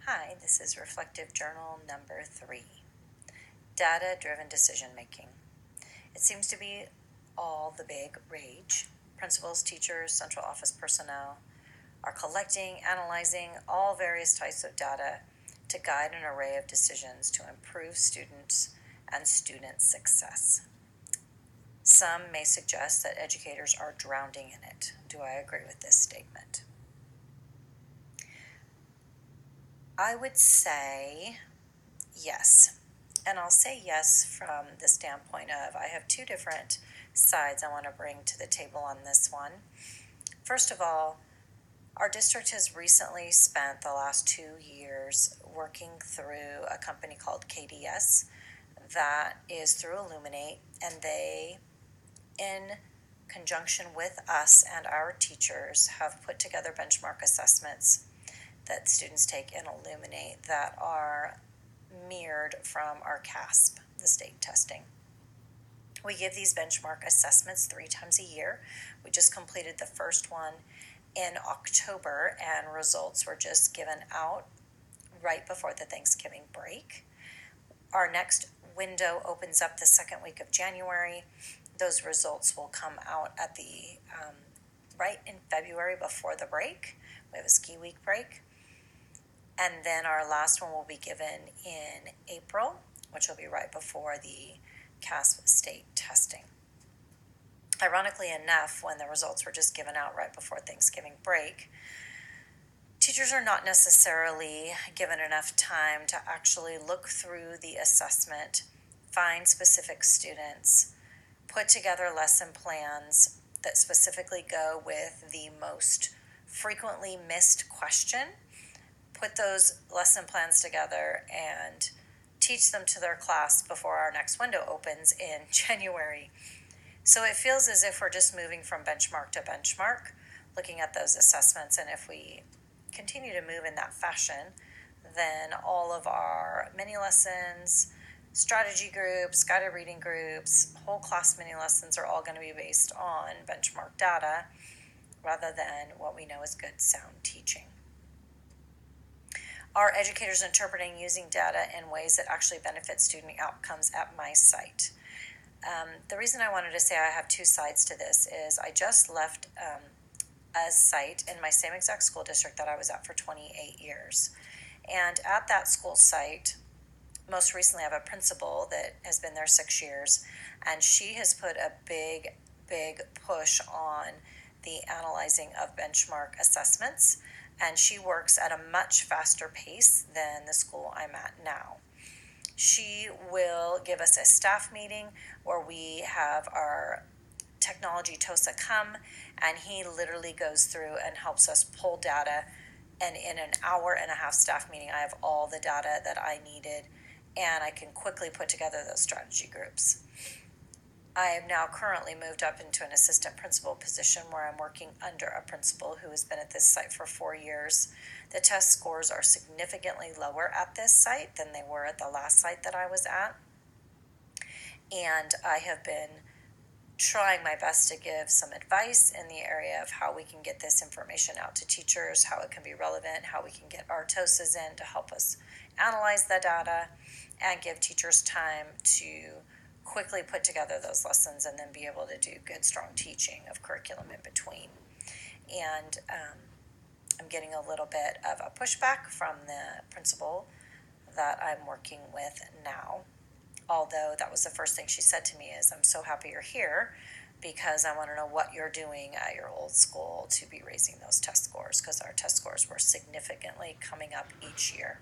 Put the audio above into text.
Hi, this is Reflective Journal number 3, Data-Driven Decision Making. It seems to be all the big rage. Principals, teachers, central office personnel are collecting, analyzing all various types of data to guide an array of decisions to improve students and student success. Some may suggest that educators are drowning in it. Do I agree with this statement? I would say yes. And I'll say yes from the standpoint of I have two different sides I want to bring to the table on this one. First of all, our district has recently spent the last 2 years working through a company called KDS that is through Illuminate, and they, in conjunction with us and our teachers, have put together benchmark assessments that students take in Illuminate that are mirrored from our CASP, the state testing. We give these benchmark assessments 3 times a year. We just completed the first one in October, and results were just given out right before the Thanksgiving break. Our next window opens up the second week of January. Those results will come out at the right in February before the break. We have a ski week break. And then our last one will be given in April, which will be right before the CASP state testing. Ironically enough, when the results were just given out right before Thanksgiving break, teachers are not necessarily given enough time to actually look through the assessment, find specific students, put together lesson plans that specifically go with the most frequently missed question, put those lesson plans together, and teach them to their class before our next window opens in January. So it feels as if we're just moving from benchmark to benchmark, looking at those assessments, and if we continue to move in that fashion, then all of our mini lessons, strategy groups, guided reading groups, whole class mini lessons are all going to be based on benchmark data rather than what we know is good sound teaching. Are educators interpreting using data in ways that actually benefit student outcomes at my site? The reason I wanted to say I have two sides to this is I just left a site in my same exact school district that I was at for 28 years. And at that school site, most recently I have a principal that has been there 6 years, and she has put a big push on the analyzing of benchmark assessments, and she works at a much faster pace than the school I'm at now. She will give us a staff meeting where we have our technology TOSA come, and he literally goes through and helps us pull data, and in an hour and a half staff meeting I have all the data that I needed, and I can quickly put together those strategy groups. I have now currently moved up into an assistant principal position where I'm working under a principal who has been at this site for 4 years. The test scores are significantly lower at this site than they were at the last site that I was at. And I have been trying my best to give some advice in the area of how we can get this information out to teachers, how it can be relevant, how we can get our TOSAs in to help us analyze the data and give teachers time to quickly put together those lessons and then be able to do good, strong teaching of curriculum in between. And I'm getting a little bit of a pushback from the principal that I'm working with now. Although that was the first thing she said to me is, I'm so happy you're here because I want to know what you're doing at your old school to be raising those test scores, because our test scores were significantly coming up each year.